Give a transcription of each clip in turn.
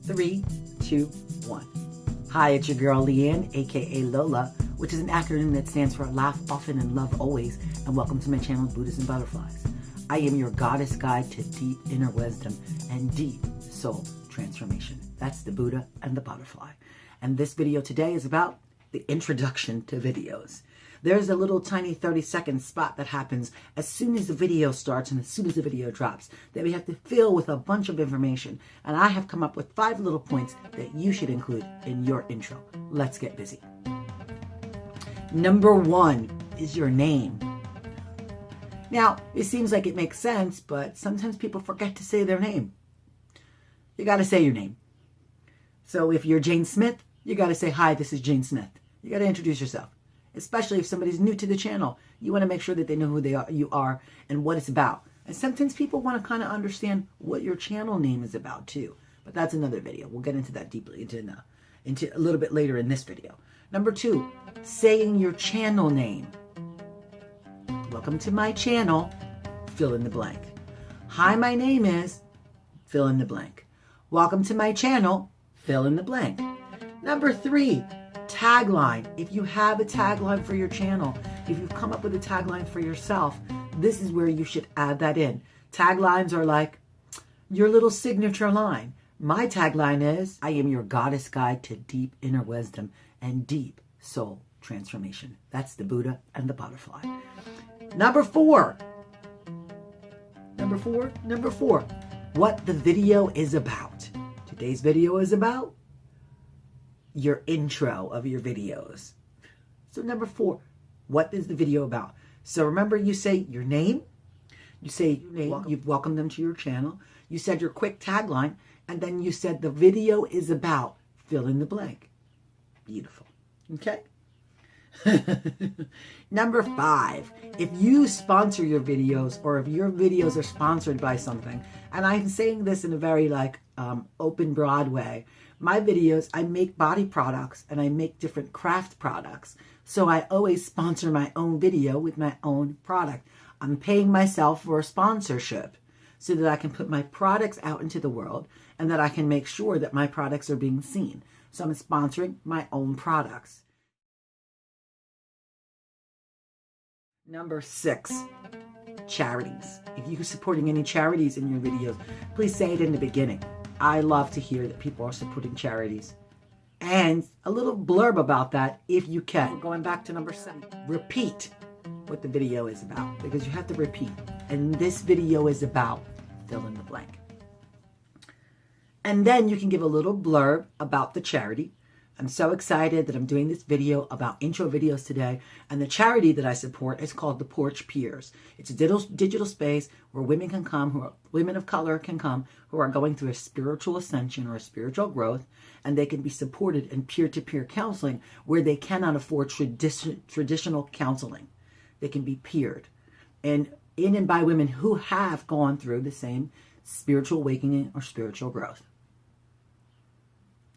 3, 2, 1. Hi, it's your girl Leanne, aka Lola, which is an acronym that stands for Laugh Often and Love Always, and welcome to my channel, Buddhas and Butterflies. I am your goddess guide to deep inner wisdom and deep soul transformation. That's the Buddha and the butterfly. And this video today is about the introduction to videos. There's a little tiny 30-second spot that happens as soon as the video starts and as soon as the video drops that we have to fill with a bunch of information. And I have come up with 5 little points that you should include in your intro. Let's get busy. Number 1 is your name. Now, it seems like it makes sense, but sometimes people forget to say their name. You got to say your name. So if you're Jane Smith, you got to say, hi, this is Jane Smith. You got to introduce yourself. Especially if somebody's new to the channel, you want to make sure that they know who you are and what it's about. And sometimes people want to kind of understand what your channel name is about too. But that's another video. We'll get into that deeply into a little bit later in this video. Number 2, saying your channel name. Welcome to my channel, fill in the blank. Hi, my name is, fill in the blank. Welcome to my channel, fill in the blank. Number 3, tagline. If you have a tagline for your channel, if you've come up with a tagline for yourself, this is where you should add that in. Taglines are like your little signature line. My tagline is, I am your goddess guide to deep inner wisdom and deep soul transformation. That's the Buddha and the butterfly. Number 4, what the video is about. Today's video is about your intro of your videos. So number 4, what is the video about? So remember, you say your name, you've welcomed them to your channel, you said your quick tagline, and then you said the video is about, fill in the blank. Beautiful. Okay? Number 5, if you sponsor your videos, or if your videos are sponsored by something, and I'm saying this in a very open, broad way, my videos, I make body products and I make different craft products. So I always sponsor my own video with my own product. I'm paying myself for a sponsorship so that I can put my products out into the world and that I can make sure that my products are being seen. So I'm sponsoring my own products. Number 6, charities. If you're supporting any charities in your videos, please say it in the beginning. I love to hear that people are supporting charities. And a little blurb about that if you can. We're going back to number 7. Repeat what the video is about, because you have to repeat. And this video is about, fill in the blank. And then you can give a little blurb about the charity. I'm so excited that I'm doing this video about intro videos today. And the charity that I support is called the Porch Peers. It's a digital space where women can come, women of color can come, who are going through a spiritual ascension or a spiritual growth, and they can be supported in peer-to-peer counseling where they cannot afford traditional counseling. They can be peered. And in and by women who have gone through the same spiritual awakening or spiritual growth.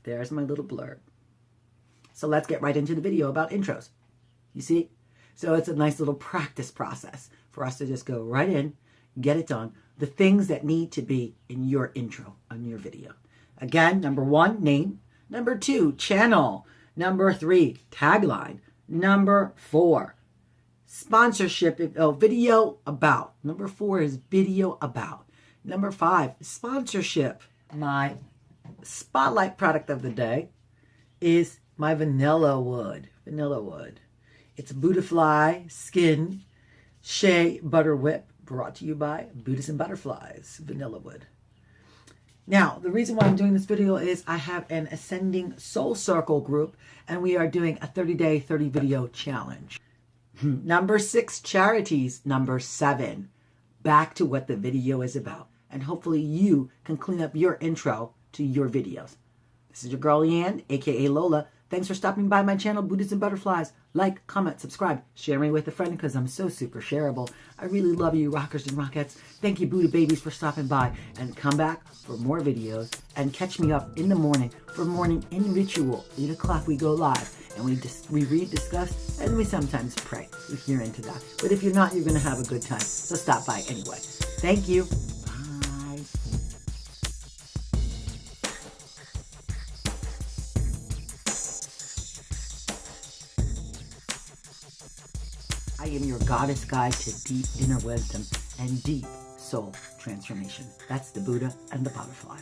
There's my little blurb. So let's get right into the video about intros. You see? So it's a nice little practice process for us to just go right in, get it done. The things that need to be in your intro on your video. Again, number 1, name. Number 2, channel. Number 3, tagline. Number 4, sponsorship. Video about. Number 4 is video about. Number 5, sponsorship. My spotlight product of the day is my vanilla wood. It's Buddhafly Skin Shea Butter Whip, brought to you by Buddhas and Butterflies, vanilla wood. Now, the reason why I'm doing this video is I have an Ascending Soul Circle group, and we are doing a 30-day, 30-video challenge. Number 6, charities. Number 7, back to what the video is about. And hopefully you can clean up your intro to your videos. This is your girl Leanne, aka Lola. Thanks for stopping by my channel, Buddhas and Butterflies. Like, comment, subscribe, share me with a friend because I'm so super shareable. I really love you, rockers and rockettes. Thank you, Buddha babies, for stopping by. And come back for more videos. And catch me up in the morning for Morning in Ritual. 8 o'clock we go live. And we read, discuss, and we sometimes pray if you're into that. But if you're not, you're going to have a good time. So stop by anyway. Thank you. Bye. I am your goddess guide to deep inner wisdom and deep soul transformation. That's the Buddha and the butterfly.